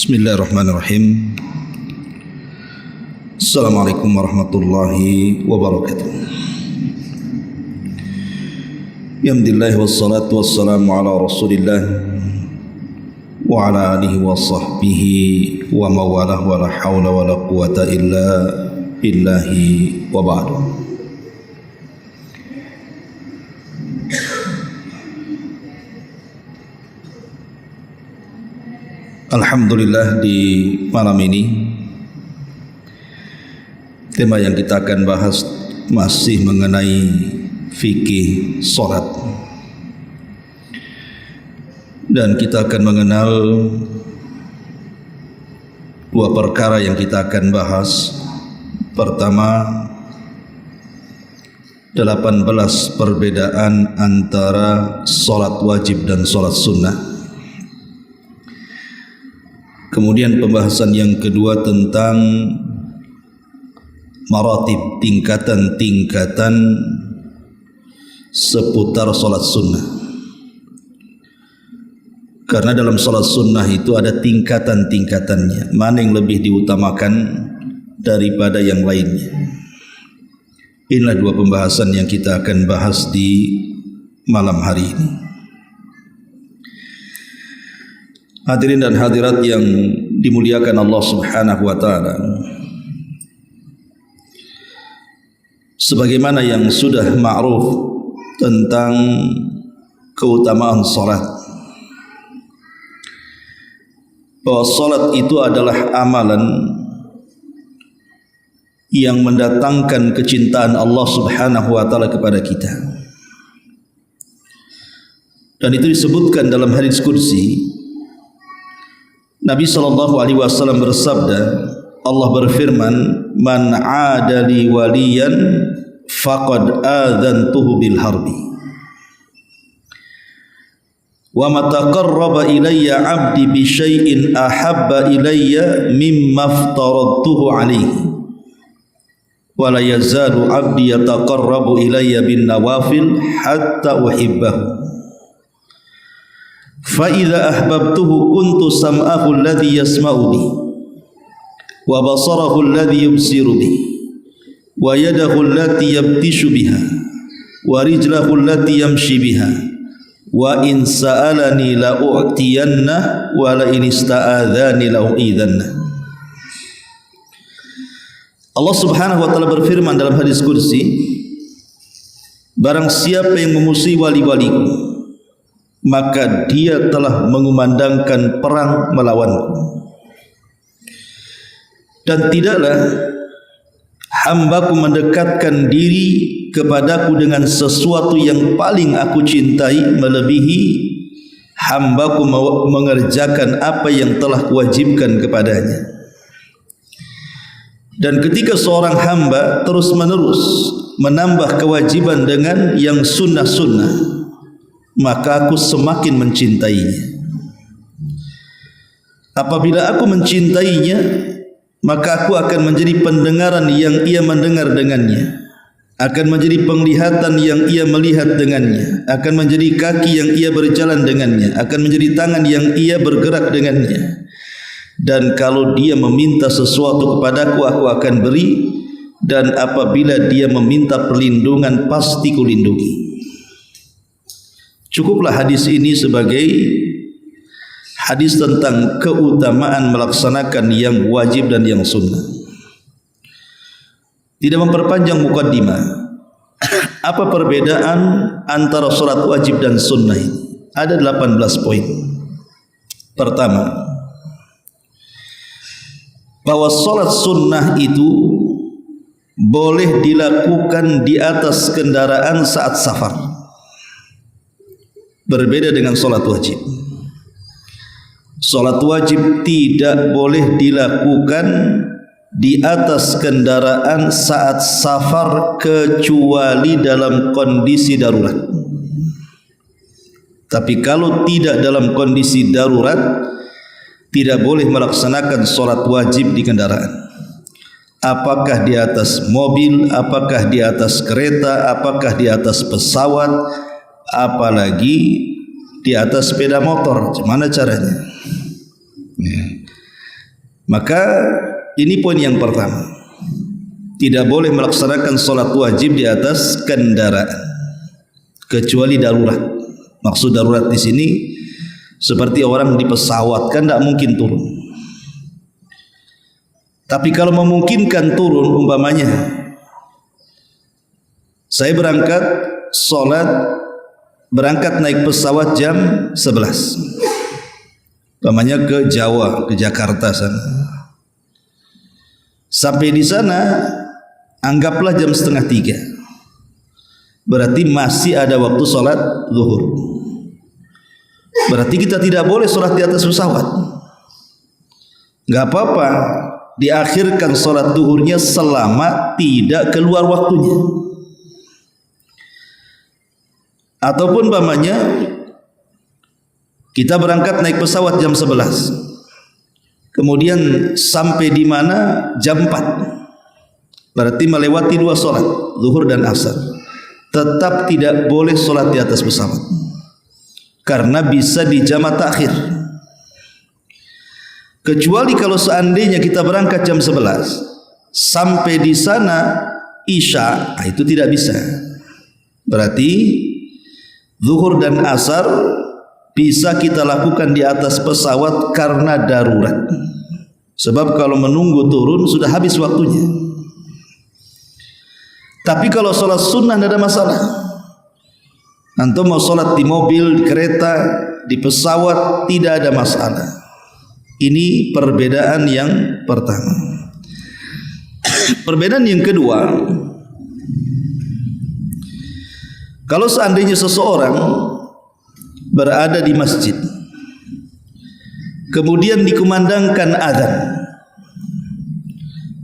Bismillahirrahmanirrahim. Assalamualaikum warahmatullahi wabarakatuh. Alhamdulillah wassalatu wassalamu ala rasulillah wa ala alihi wa sahbihi wa mawalah wa la hawla wa la quwata illa billahi wa ba'du. Alhamdulillah, di malam ini tema yang kita akan bahas masih mengenai fikih salat, dan kita akan mengenal dua perkara yang kita akan bahas. Pertama, 18 perbedaan antara salat wajib dan salat sunnah. Kemudian pembahasan yang kedua tentang maratib, tingkatan-tingkatan seputar salat sunnah. Karena dalam salat sunnah itu ada tingkatan-tingkatannya, mana yang lebih diutamakan daripada yang lainnya. Inilah dua pembahasan yang kita akan bahas di malam hari ini. Hadirin dan hadirat yang dimuliakan Allah Subhanahu wa taala, sebagaimana yang sudah ma'ruf tentang keutamaan salat, bahwa salat itu adalah amalan yang mendatangkan kecintaan Allah Subhanahu wa taala kepada kita. Dan itu disebutkan dalam hadis qudsi. Nabi SAW bersabda, Allah berfirman, "Man 'ada li waliyan faqad adzantuhu bil harbi. Wa ma taqarraba ilayya 'abdi bi syai'in ahabba ilayya mimma aftaradtuhu 'alaihi. Wa la yazalu 'abdi yataqarrabu ilayya bin nawafil hatta uhibbahu. فَإِذَا أَحْبَبْتُهُ كُنْتُ سَمْعَهُ الَّذِي يَسْمَعُ بِهِ وَبَصَرَهُ الَّذِي يُبْصِرُ بِهِ وَيَدَهُ الَّتِي يَبْطِشُ بِهَا وَرِجْلَهُ الَّتِي يَمْشِي بِهَا وَإِنْ سَأَلَنِي لَأُعْطِيَنَّهُ وَلَئِنِ اسْتَعَاذَنِي لَأُعِيذَنَّهُ." Allah Subhanahu wa taala berfirman dalam hadis qudsi, barang siapa yang memusuhi wali-waliku, maka dia telah mengumandangkan perang melawanku. Dan tidaklah hambaku mendekatkan diri kepadaku dengan sesuatu yang paling aku cintai melebihi hambaku mengerjakan apa yang telah kuwajibkan kepadanya. Dan ketika seorang hamba terus menerus menambah kewajiban dengan yang sunnah-sunnah, maka aku semakin mencintainya. Apabila aku mencintainya, maka aku akan menjadi pendengaran yang ia mendengar dengannya, akan menjadi penglihatan yang ia melihat dengannya, akan menjadi kaki yang ia berjalan dengannya, akan menjadi tangan yang ia bergerak dengannya. Dan kalau dia meminta sesuatu kepadaku, aku akan beri, dan apabila dia meminta perlindungan, pasti kulindungi. Cukuplah hadis ini sebagai hadis tentang keutamaan melaksanakan yang wajib dan yang sunnah. Tidak memperpanjang mukaddimah, apa perbedaan antara salat wajib dan sunnah ini? Ada 18 poin. Pertama, bahwa salat sunnah itu boleh dilakukan di atas kendaraan saat safar, berbeda dengan salat wajib. Salat wajib tidak boleh dilakukan di atas kendaraan saat safar kecuali dalam kondisi darurat. Tapi kalau tidak dalam kondisi darurat, tidak boleh melaksanakan salat wajib di kendaraan. Apakah di atas mobil, apakah di atas kereta, apakah di atas pesawat, apalagi di atas sepeda motor. Gimana caranya? Ya. Maka ini poin yang pertama, tidak boleh melaksanakan sholat wajib di atas kendaraan kecuali darurat. Maksud darurat di sini seperti orang di pesawat, kan tidak mungkin turun. Tapi kalau memungkinkan turun, umpamanya saya berangkat naik pesawat jam 11, umpamanya ke Jawa, ke Jakarta sana. Sampai di sana anggaplah jam 2:30. Berarti masih ada waktu sholat zuhur. Berarti kita tidak boleh sholat di atas pesawat. Gak apa-apa diakhirkan sholat zuhurnya selama tidak keluar waktunya. Ataupun umpamanya kita berangkat naik pesawat jam 11, kemudian sampai di mana jam 4, berarti melewati 2 sholat zuhur dan asar. Tetap tidak boleh sholat di atas pesawat karena bisa dijamak takhir. Kecuali kalau seandainya kita berangkat jam 11 sampai di sana isya, itu tidak bisa. Berarti zuhur dan asar bisa kita lakukan di atas pesawat karena darurat. Sebab kalau menunggu turun sudah habis waktunya. Tapi kalau sholat sunnah tidak ada masalah. Antum mau sholat di mobil, di kereta, di pesawat, tidak ada masalah. Ini perbedaan yang pertama. Perbedaan yang kedua, kalau seandainya seseorang berada di masjid, kemudian dikumandangkan azan,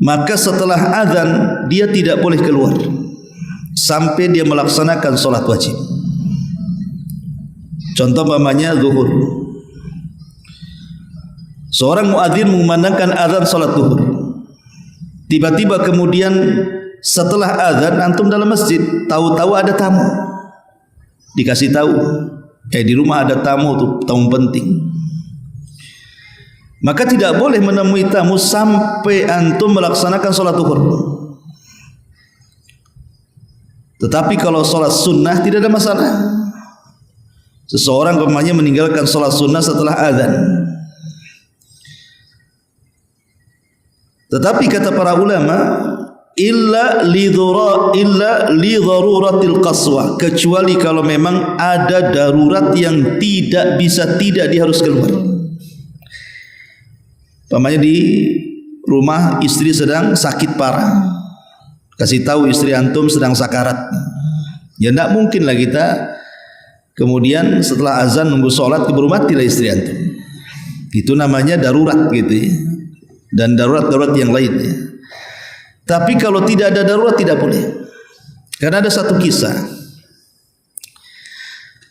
maka setelah azan dia tidak boleh keluar sampai dia melaksanakan sholat wajib. Contoh umpamanya zuhur, seorang muadzin mengumandangkan azan sholat zuhur, tiba-tiba kemudian setelah azan antum dalam masjid, tahu-tahu ada tamu, dikasih tahu di rumah ada tamu tuh, tamu penting. Maka tidak boleh menemui tamu sampai antum melaksanakan sholat zuhur. Tetapi kalau sholat sunnah tidak ada masalah. Seseorang umpamanya meninggalkan sholat sunnah setelah azan. Tetapi kata para ulama, illa li daruratil qaswa, kecuali kalau memang ada darurat yang tidak bisa tidak dia harus keluar. Umpamanya di rumah istri sedang sakit parah, kasih tahu istri antum sedang sakarat, ya tidak mungkin lah kita kemudian setelah azan nunggu sholat keburu matilah istri antum. Itu namanya darurat gitu ya. Dan darurat-darurat yang lainnya. Tapi kalau tidak ada darurat tidak boleh. Karena ada satu kisah,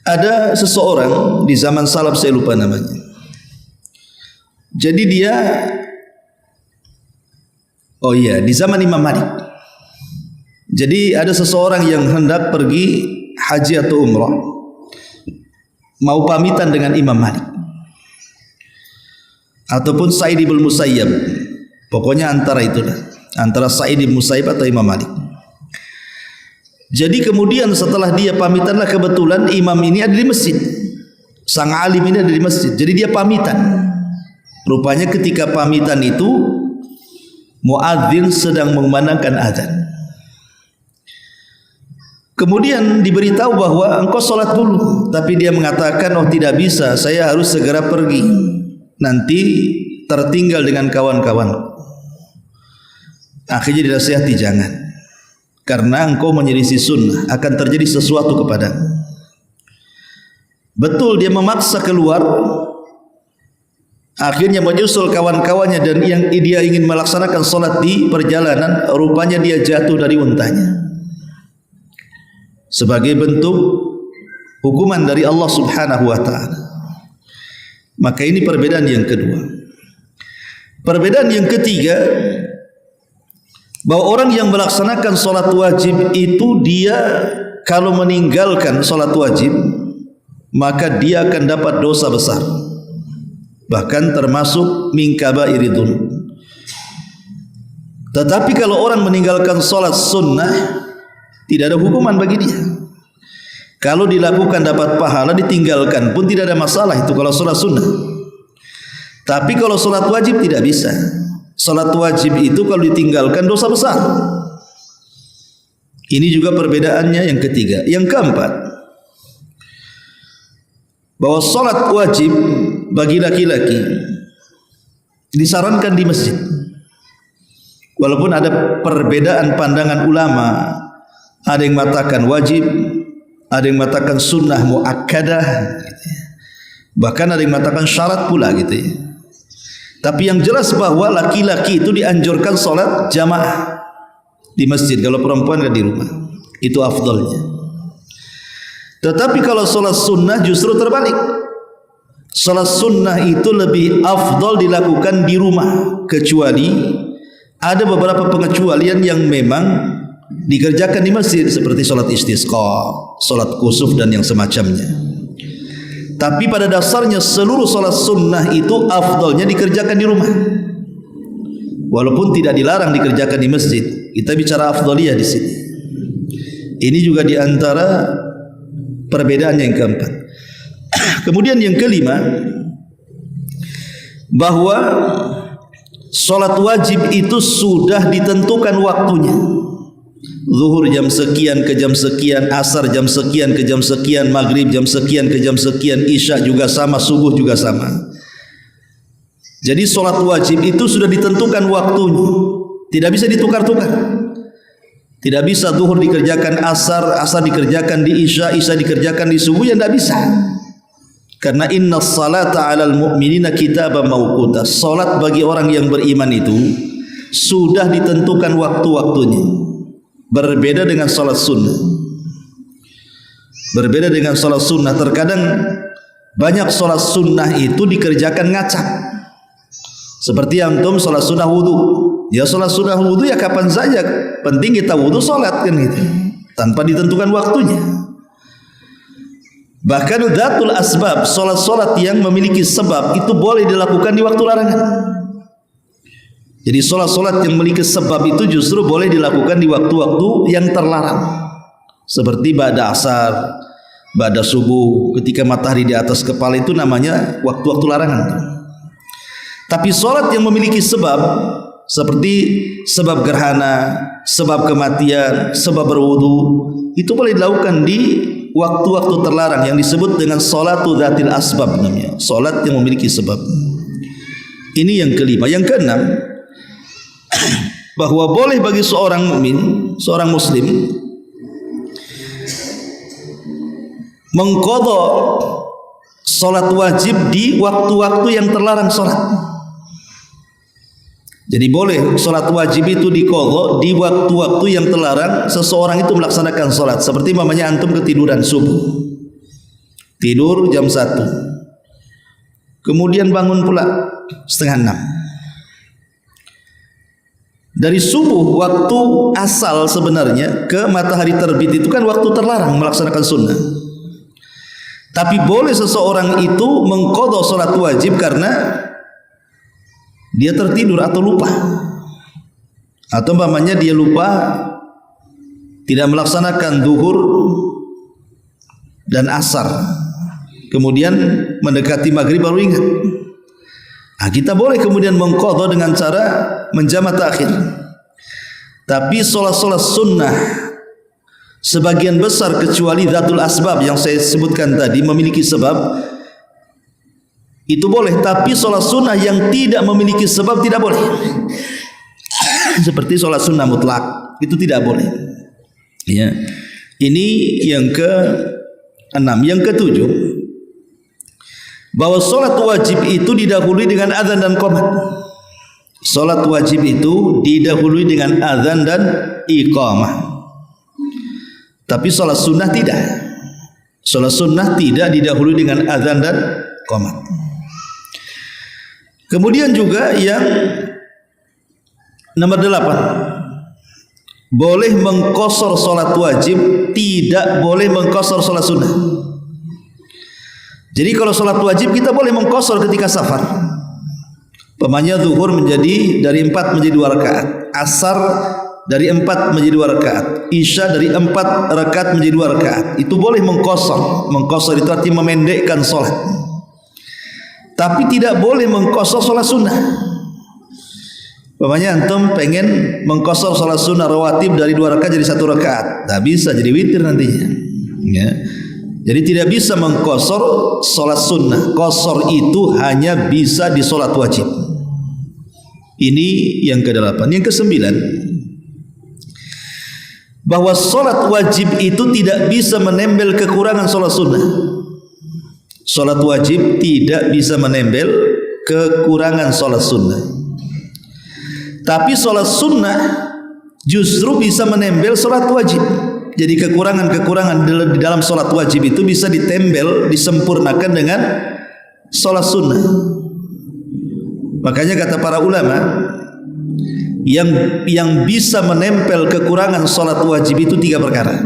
ada seseorang di zaman salaf, saya lupa namanya. Jadi dia, di zaman Imam Malik. Jadi ada seseorang yang hendak pergi haji atau umrah, mau pamitan dengan Imam Malik ataupun Sa'id bin Musayyab, pokoknya antara itulah, antara Sa'id bin Musayyab atau Imam Malik. Jadi kemudian setelah dia pamitanlah, kebetulan imam ini ada di masjid, sang alim ini ada di masjid, jadi dia pamitan. Rupanya ketika pamitan itu muadzin sedang mengumandangkan azan. Kemudian diberitahu bahwa engkau sholat dulu, tapi dia mengatakan, tidak bisa, saya harus segera pergi, nanti tertinggal dengan kawan-kawan. Akhirnya dinasihati, jangan, karena engkau menyelisih sunnah, akan terjadi sesuatu kepadamu. Betul dia memaksa keluar, akhirnya menyusul kawan-kawannya, dan yang dia ingin melaksanakan sholat di perjalanan, rupanya dia jatuh dari untanya sebagai bentuk hukuman dari Allah Subhanahu wa ta'ala. Maka ini perbedaan yang kedua. Perbedaan yang ketiga, bahwa orang yang melaksanakan sholat wajib itu, dia kalau meninggalkan sholat wajib maka dia akan dapat dosa besar, bahkan termasuk min kabairidz dzunub. Tetapi kalau orang meninggalkan sholat sunnah, tidak ada hukuman bagi dia. Kalau dilakukan dapat pahala, ditinggalkan pun tidak ada masalah itu kalau sholat sunnah. Tapi kalau sholat wajib tidak bisa. Sholat wajib itu kalau ditinggalkan dosa besar. Ini juga perbedaannya yang ketiga. Yang keempat, bahwa sholat wajib bagi laki-laki disarankan di masjid. Walaupun ada perbedaan pandangan ulama, ada yang mengatakan wajib, ada yang mengatakan sunnah muakkadah, bahkan ada yang mengatakan syarat pula gitu ya. Tapi yang jelas bahwa laki-laki itu dianjurkan sholat jamaah di masjid, kalau perempuan kan di rumah, itu afdalnya. Tetapi kalau sholat sunnah justru terbalik. Sholat sunnah itu lebih afdal dilakukan di rumah, kecuali ada beberapa pengecualian yang memang dikerjakan di masjid, seperti sholat istisqa, sholat kusuf dan yang semacamnya. Tapi pada dasarnya seluruh sholat sunnah itu afdalnya dikerjakan di rumah, walaupun tidak dilarang dikerjakan di masjid. Kita bicara afdaliyah di sini. Ini juga diantara perbedaan yang keempat. Kemudian yang kelima, bahwa sholat wajib itu sudah ditentukan waktunya. Zuhur jam sekian ke jam sekian, asar jam sekian ke jam sekian, maghrib jam sekian ke jam sekian, isya juga sama, subuh juga sama. Jadi sholat wajib itu sudah ditentukan waktunya, tidak bisa ditukar-tukar. Tidak bisa zuhur dikerjakan asar, asar dikerjakan di isya, isya dikerjakan di subuh, ya tidak bisa. Karena inna salata alal mu'minina kitaban mawquta. Salat bagi orang yang beriman itu sudah ditentukan waktu-waktunya. Berbeda dengan salat sunnah. Berbeda dengan salat sunnah. Terkadang banyak salat sunnah itu dikerjakan ngacak. Seperti antum salat sunnah wudu. Ya salat sunnah wudu ya kapan saja, penting kita wudu salat kan gitu, tanpa ditentukan waktunya. Bahkan dzatul asbab, salat-salat yang memiliki sebab itu boleh dilakukan di waktu larangan. Jadi salat-salat yang memiliki sebab itu justru boleh dilakukan di waktu-waktu yang terlarang. Seperti ba'da asar, ba'da subuh, ketika matahari di atas kepala, itu namanya waktu-waktu larangan. Tapi salat yang memiliki sebab, seperti sebab gerhana, sebab kematian, sebab berwudu, itu boleh dilakukan di waktu-waktu terlarang yang disebut dengan salatu dzatil asbab namanya, salat yang memiliki sebab. Ini yang kelima. Yang keenam, bahwa boleh bagi seorang mukmin, seorang muslim mengqadha salat wajib di waktu-waktu yang terlarang salat. Jadi boleh salat wajib itu diqadha di waktu-waktu yang terlarang seseorang itu melaksanakan salat. Seperti mamanya antum ketiduran subuh, tidur jam 1, kemudian bangun pula setengah 6. Dari subuh, waktu asal sebenarnya, ke matahari terbit itu kan waktu terlarang melaksanakan sunnah. Tapi boleh seseorang itu mengqadha salat wajib karena dia tertidur atau lupa, atau umpamanya dia lupa tidak melaksanakan zuhur dan asar, kemudian mendekati maghrib baru ingat. Nah, kita boleh kemudian mengqadha dengan cara menjamak takhir. Tapi salat-salat sunnah sebagian besar, kecuali dzatul asbab yang saya sebutkan tadi, memiliki sebab, itu boleh. Tapi sholat sunnah yang tidak memiliki sebab tidak boleh. Seperti sholat sunnah mutlak, itu tidak boleh. Ya. Ini yang ke-6. Yang ke-7, bahwa sholat wajib itu didahului dengan azan dan qomat. Sholat wajib itu didahului dengan azan dan iqamah. Tapi sholat sunnah tidak. Sholat sunnah tidak didahului dengan azan dan qomat. Kemudian juga yang nomor 8, boleh mengqashar salat wajib, tidak boleh mengqashar salat sunnah. Jadi kalau salat wajib kita boleh mengqashar ketika safar. Umpamanya zuhur menjadi dari 4 menjadi 2 rakaat, asar dari 4 menjadi 2 rakaat, isya dari 4 rakaat menjadi 2 rakaat. Itu boleh mengqashar. Mengqashar itu artinya memendekkan salat. Tapi tidak boleh mengqashar salat sunnah. Umpamanya antum pengen mengqashar salat sunnah rawatib dari 2 rakaat jadi 1 rakaat. Tak bisa, jadi witir nantinya. Ya. Jadi tidak bisa mengqashar salat sunnah. Qashar itu hanya bisa di salat wajib. Ini yang ke-8. Yang ke-9, bahwa salat wajib itu tidak bisa menempel kekurangan salat sunnah. Salat wajib tidak bisa menempel kekurangan salat sunnah. Tapi salat sunnah justru bisa menempel salat wajib. Jadi kekurangan-kekurangan di dalam salat wajib itu bisa ditempel, disempurnakan dengan salat sunnah. Makanya kata para ulama, yang bisa menempel kekurangan salat wajib itu 3 perkara.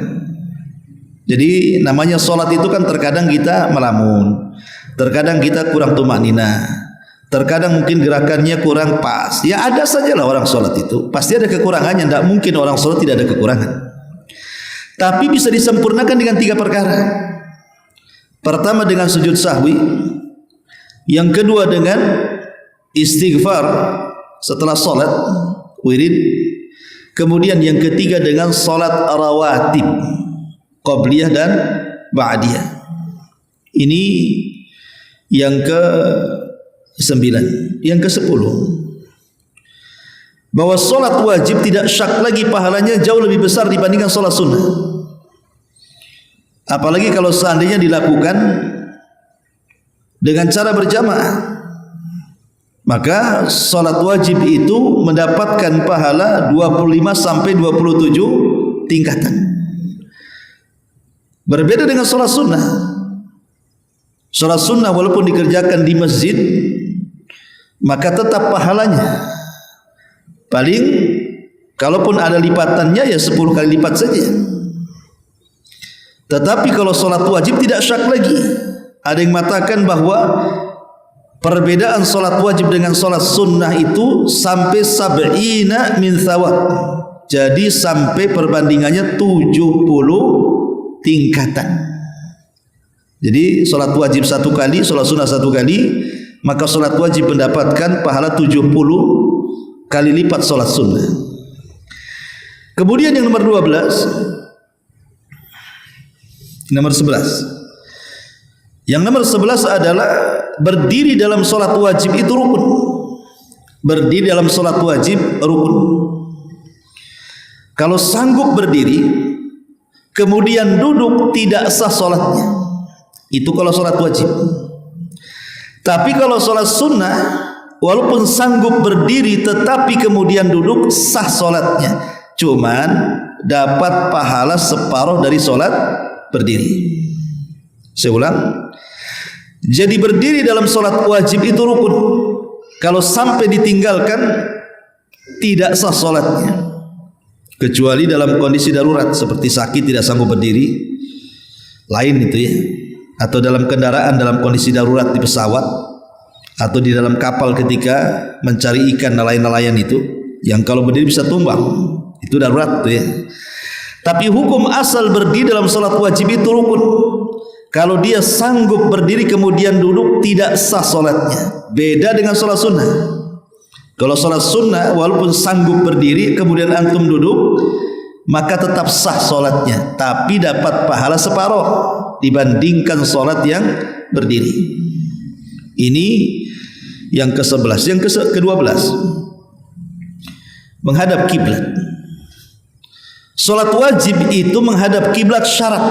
Jadi namanya salat itu kan terkadang kita melamun, terkadang kita kurang tumakninah, terkadang mungkin gerakannya kurang pas. Ya ada sajalah orang salat itu, pasti ada kekurangannya. Tidak mungkin orang salat tidak ada kekurangan. Tapi bisa disempurnakan dengan 3 perkara. Pertama dengan sujud sahwi, yang kedua dengan istighfar setelah salat wirid, kemudian yang ketiga dengan salat rawatib qabliyah dan ba'diyah. Ini yang ke-9. Yang ke-10, bahwa salat wajib tidak syak lagi pahalanya jauh lebih besar dibandingkan salat sunnah. Apalagi kalau seandainya dilakukan dengan cara berjamaah, maka salat wajib itu mendapatkan pahala 25 sampai 27 tingkatan. Berbeda dengan salat sunnah. Salat sunnah walaupun dikerjakan di masjid, maka tetap pahalanya paling, kalaupun ada lipatannya ya 10 kali lipat saja. Tetapi kalau salat wajib tidak syak lagi. Ada yang mengatakan bahwa perbedaan salat wajib dengan salat sunnah itu sampai sab'ina min thawab. Jadi sampai perbandingannya 70 tingkatan. Jadi salat wajib 1 kali, salat sunnah 1 kali, maka salat wajib mendapatkan pahala 70 kali lipat salat sunnah. Kemudian yang nomor 12, nomor 11. Yang nomor 11 adalah berdiri dalam salat wajib itu rukun. Berdiri dalam salat wajib rukun. Kalau sanggup berdiri kemudian duduk tidak sah salatnya. Itu kalau salat wajib. Tapi kalau salat sunnah walaupun sanggup berdiri tetapi kemudian duduk sah salatnya. Cuman dapat pahala separuh dari salat berdiri. Saya ulang. Jadi berdiri dalam salat wajib itu rukun. Kalau sampai ditinggalkan tidak sah salatnya. Kecuali dalam kondisi darurat seperti sakit tidak sanggup berdiri, lain itu ya. Atau dalam kendaraan dalam kondisi darurat di pesawat atau di dalam kapal ketika mencari ikan nelayan-nelayan itu, yang kalau berdiri bisa tumbang, itu darurat tuh ya. Tapi hukum asal berdiri dalam salat wajib itu rukun. Kalau dia sanggup berdiri kemudian duduk tidak sah salatnya. Beda dengan salat sunnah. Kalau salat sunnah walaupun sanggup berdiri kemudian antum duduk, maka tetap sah salatnya, tapi dapat pahala separuh dibandingkan salat yang berdiri. Ini yang ke-11. Yang ke-12, menghadap kiblat. Salat wajib itu menghadap kiblat syarat.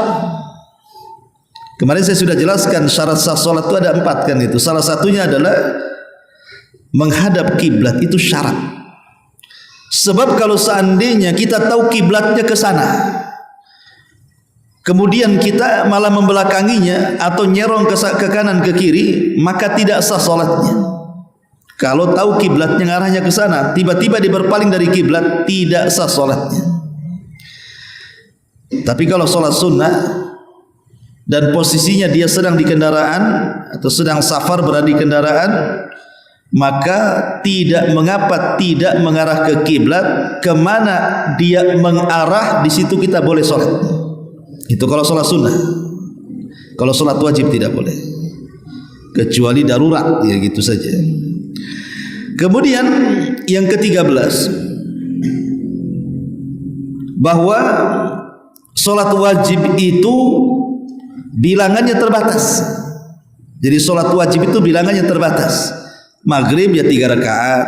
Kemarin saya sudah jelaskan syarat sah salat itu ada 4 kan itu. Salah satunya adalah menghadap kiblat, itu syarat. Sebab kalau seandainya kita tahu kiblatnya ke sana, kemudian kita malah membelakanginya atau nyerong ke kanan ke kiri, maka tidak sah salatnya. Kalau tahu kiblatnya ngarahnya ke sana, tiba-tiba dia berpaling dari kiblat, tidak sah salatnya. Tapi kalau salat sunnah dan posisinya dia sedang di kendaraan atau sedang safar berada di kendaraan, maka tidak mengapa tidak mengarah ke kiblat, kemana dia mengarah di situ kita boleh sholat. Itu kalau sholat sunnah. Kalau sholat wajib tidak boleh, kecuali darurat, ya gitu saja. Kemudian yang ke-13, bahwa sholat wajib itu bilangannya terbatas. Jadi sholat wajib itu bilangannya terbatas. Maghrib ya 3 rakaat,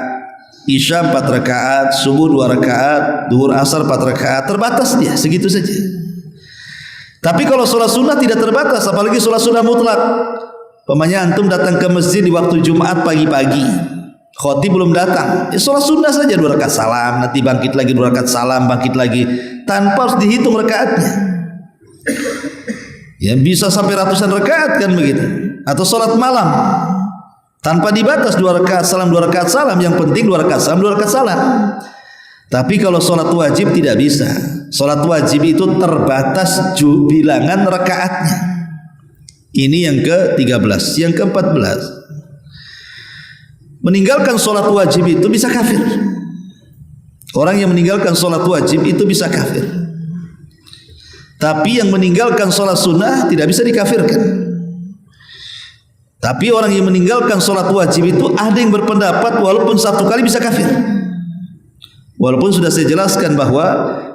Isya 4 rakaat, subuh 2 rakaat, duhur asar 4 rakaat, terbatas dia segitu saja. Tapi kalau sholat sunnah tidak terbatas, apalagi sholat sunnah mutlak. Pemanya antum datang ke masjid di waktu Jumat pagi-pagi, khotib belum datang, sholat sunnah saja 2 rakaat salam, nanti bangkit lagi 2 rakaat salam, bangkit lagi, tanpa harus dihitung rakaatnya. Ya bisa sampai ratusan rakaat kan begitu. Atau sholat malam tanpa dibatas 2 rakaat salam, 2 rakaat salam, yang penting 2 rakaat salam, 2 rakaat salam. Tapi kalau sholat wajib tidak bisa. Sholat wajib itu terbatas bilangan rakaatnya. Ini yang ke-13. Yang ke-14, meninggalkan sholat wajib itu bisa kafir. Orang yang meninggalkan sholat wajib itu bisa kafir. Tapi yang meninggalkan sholat sunnah tidak bisa dikafirkan. Tapi orang yang meninggalkan sholat wajib itu ada yang berpendapat walaupun 1 kali bisa kafir. Walaupun sudah saya jelaskan bahwa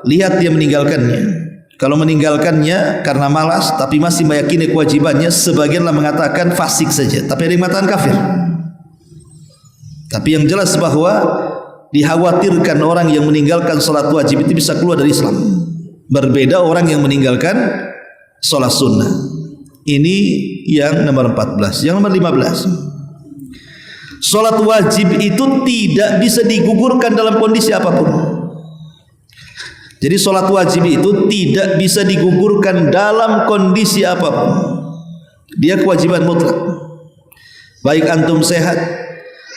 lihat dia meninggalkannya. Kalau meninggalkannya karena malas tapi masih meyakini kewajibannya, sebagianlah mengatakan fasik saja, tapi ada yang mengatakan kafir. Tapi yang jelas bahwa dikhawatirkan orang yang meninggalkan sholat wajib itu bisa keluar dari Islam. Berbeda orang yang meninggalkan sholat sunnah. Ini yang nomor 14. Yang nomor 15, sholat wajib itu tidak bisa digugurkan dalam kondisi apapun. Jadi sholat wajib itu tidak bisa digugurkan dalam kondisi apapun. Dia kewajiban mutlak. Baik antum sehat,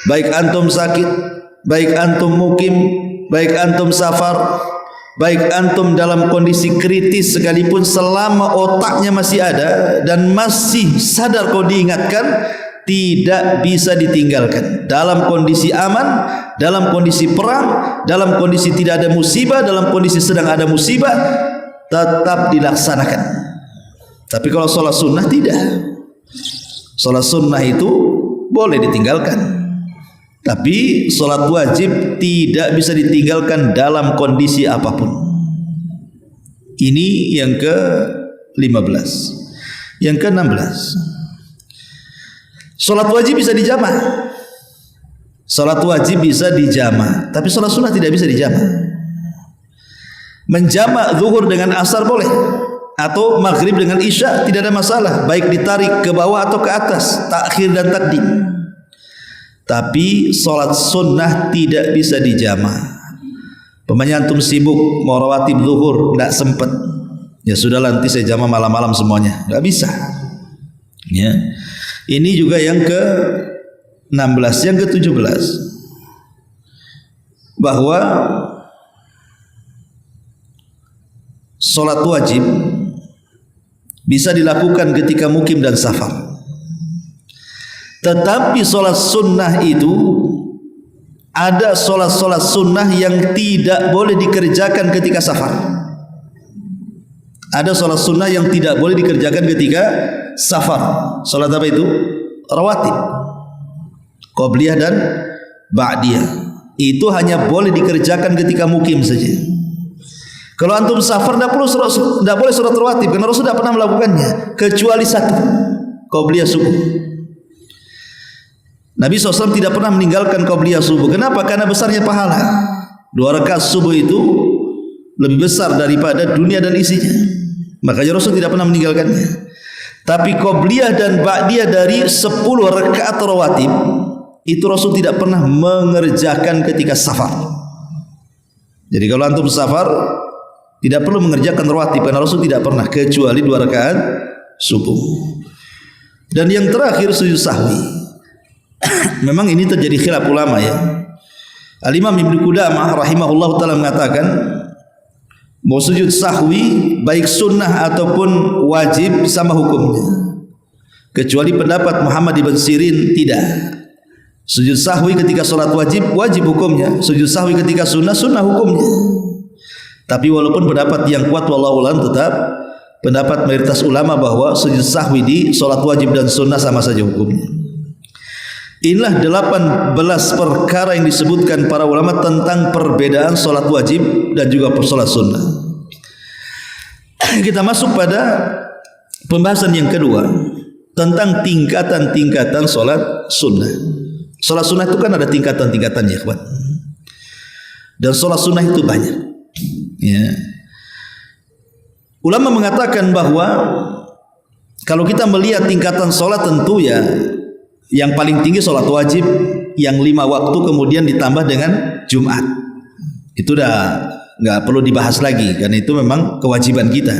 baik antum sakit, baik antum mukim, baik antum safar, baik antum dalam kondisi kritis sekalipun, selama otaknya masih ada dan masih sadar kalau diingatkan, tidak bisa ditinggalkan. Dalam kondisi aman, dalam kondisi perang, dalam kondisi tidak ada musibah, dalam kondisi sedang ada musibah, tetap dilaksanakan. Tapi kalau sholat sunnah tidak. Sholat sunnah itu boleh ditinggalkan, tapi sholat wajib tidak bisa ditinggalkan dalam kondisi apapun. Ini yang ke-15. Yang ke-16, sholat wajib bisa dijama'. Sholat wajib bisa dijama', tapi sholat sunnah tidak bisa dijama'. Menjama' zuhur dengan asar boleh, atau maghrib dengan isya tidak ada masalah, baik ditarik ke bawah atau ke atas, takhir dan takdim. Tapi sholat sunnah tidak bisa dijama'. Pemanya antum sibuk mau rawatib zuhur, tidak sempat, ya sudah nanti saya jama' malam-malam semuanya, nggak bisa. Ya. Ini juga yang ke-16. Yang ke-17, bahwa sholat wajib bisa dilakukan ketika mukim dan safar. Tetapi sholat sunnah itu, ada sholat-sholat sunnah yang tidak boleh dikerjakan ketika safar. Ada sholat sunnah yang tidak boleh dikerjakan ketika safar. Sholat apa itu? Rawatib, qobliyah dan ba'diyah. Itu hanya boleh dikerjakan ketika mukim saja. Kalau antum safar tidak boleh sholat rawatib, karena Rasul tidak pernah melakukannya kecuali 1, qobliyah subuh. Nabi SAW tidak pernah meninggalkan qobliyah subuh. Kenapa? Karena besarnya pahala. 2 rakaat subuh itu lebih besar daripada dunia dan isinya. Makanya Rasul tidak pernah meninggalkannya. Tapi qobliyah dan ba'diyah dari 10 rakaat rawatib itu Rasul tidak pernah mengerjakan ketika safar. Jadi kalau antum safar tidak perlu mengerjakan rawatib, karena Rasul tidak pernah, kecuali 2 rakaat subuh. Dan yang terakhir sujud sahwi. Memang ini terjadi khilaf ulama ya. Al-Imam Ibnu Qudamah rahimahullah ta'ala mengatakan mau sujud sahwi baik sunnah ataupun wajib sama hukumnya, kecuali pendapat Muhammad ibn Sirin tidak. Sujud sahwi ketika sholat wajib, wajib hukumnya. Sujud sahwi ketika sunnah, sunnah hukumnya. Tapi walaupun pendapat yang kuat wallahu a'lam tetap pendapat mayoritas ulama bahwa sujud sahwi di sholat wajib dan sunnah sama saja hukumnya. Inilah 18 perkara yang disebutkan para ulama tentang perbedaan sholat wajib dan juga sholat sunnah. Kita masuk pada pembahasan yang kedua tentang tingkatan-tingkatan sholat sunnah. Sholat sunnah itu kan ada tingkatan-tingkatannya, kawan. Dan sholat sunnah itu banyak. Ya. Ulama mengatakan bahwa kalau kita melihat tingkatan sholat tentu ya yang paling tinggi sholat wajib yang 5 waktu kemudian ditambah dengan Jumat. Itu udah nggak perlu dibahas lagi karena itu memang kewajiban kita.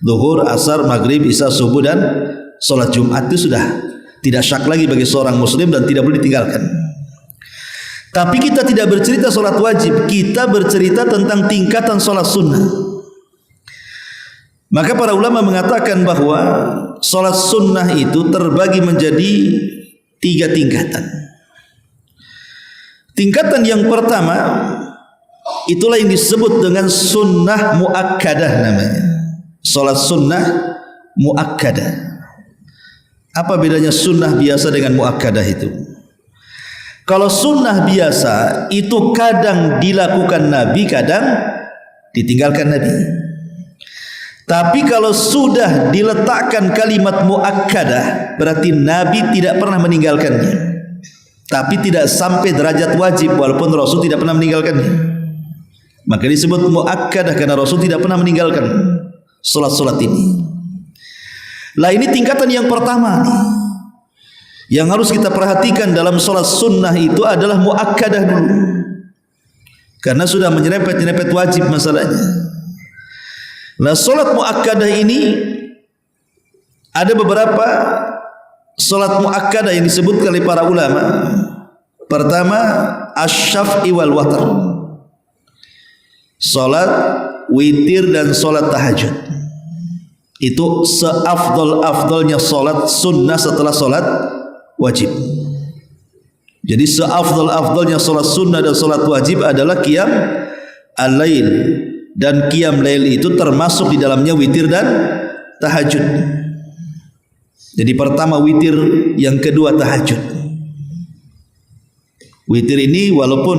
Zuhur, asar, maghrib, isya, subuh dan sholat Jumat itu sudah tidak syak lagi bagi seorang muslim dan tidak boleh ditinggalkan. Tapi kita tidak bercerita sholat wajib, kita bercerita tentang tingkatan sholat sunnah. Maka para ulama mengatakan bahwa sholat sunnah itu terbagi menjadi 3 tingkatan. Tingkatan yang pertama itulah yang disebut dengan sunnah muakkadah namanya. Sholat sunnah muakkadah. Apa bedanya sunnah biasa dengan muakkadah itu? Kalau sunnah biasa itu kadang dilakukan Nabi, kadang ditinggalkan Nabi. Tapi kalau sudah diletakkan kalimat muakkadah, berarti Nabi tidak pernah meninggalkannya. Tapi tidak sampai derajat wajib walaupun Rasul tidak pernah meninggalkannya. Maka disebut muakkadah karena Rasul tidak pernah meninggalkan salat-salat ini. Lah ini tingkatan yang pertama nih. Yang harus kita perhatikan dalam sholat sunnah itu adalah muakkadah dulu. Karena sudah menyerempet-nyerempet wajib masalahnya. Nah, sholat muakkadah ini ada beberapa sholat muakkadah yang disebutkan oleh para ulama. Pertama, asy-syaf'i wal watr. Sholat witir dan sholat tahajud. Itu seafdol-afdolnya sholat sunnah setelah sholat wajib. Jadi seafdal-afdalnya salat sunnah dan salat wajib adalah qiyam al-lail, dan qiyam lail itu termasuk di dalamnya witir dan tahajud. Jadi pertama witir, yang kedua tahajud. Witir ini walaupun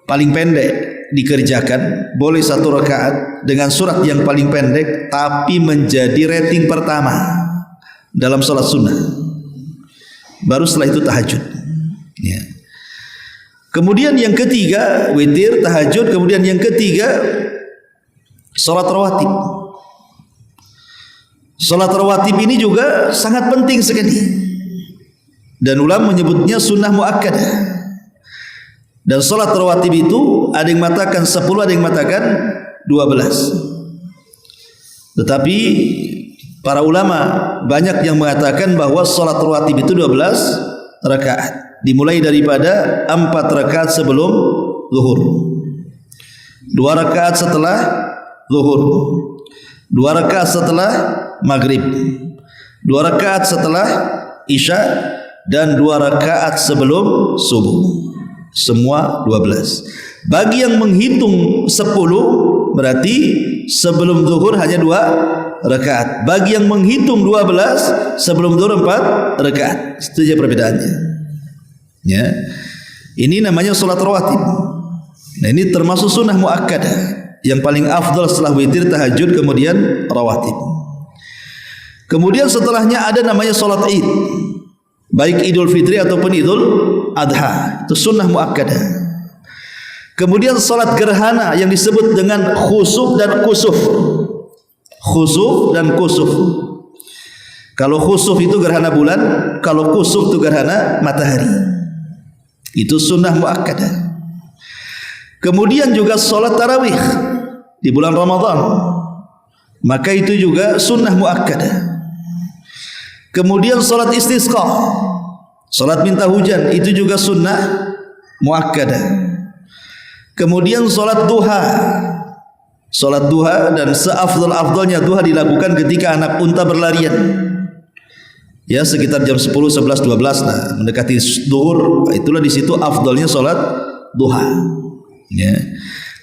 paling pendek dikerjakan, boleh 1 rakaat dengan surat yang paling pendek, tapi menjadi rating pertama dalam salat sunnah. Baru setelah itu tahajud. Ya. Kemudian yang ketiga witir, tahajud. Kemudian yang ketiga salat rawatib. Salat rawatib ini juga sangat penting sekali. Dan ulama menyebutnya sunnah muakkadah. Dan salat rawatib itu ada yang mengatakan 10, ada yang mengatakan 12. Tetapi para ulama banyak yang mengatakan bahwa salat rawatib itu 12 rakaat. Dimulai daripada 4 rakaat sebelum zuhur, 2 rakaat setelah zuhur, 2 rakaat setelah maghrib, 2 rakaat setelah isya, dan 2 rakaat sebelum subuh. Semua 12. Bagi yang menghitung 10 berarti sebelum zuhur hanya 2 rakaat. Bagi yang menghitung 12 sebelum zuhur 4 rakaat. Itu saja perbedaannya. Ya. Ini namanya salat rawatib. Nah, ini termasuk sunnah muakkadah. Yang paling afdal setelah witir, tahajud, kemudian rawatib. Kemudian setelahnya ada namanya salat Id. Baik Idul Fitri ataupun Idul Adha. Itu sunnah muakkadah. Kemudian salat gerhana yang disebut dengan khusuf dan kusuf. Khusuf dan kusuf. Kalau khusuf itu gerhana bulan, kalau kusuf itu gerhana matahari. Itu sunnah muakkadah. Kemudian juga salat tarawih di bulan Ramadan, maka itu juga sunnah muakkadah. Kemudian salat istisqa, salat minta hujan, itu juga sunnah muakkadah. Kemudian salat duha. Salat duha dan seafdal-afdalnya duha dilakukan ketika anak unta berlarian. Ya sekitar jam 10, 11, 12 lah, mendekati zuhur. Itulah di situ afdalnya salat duha. Ya.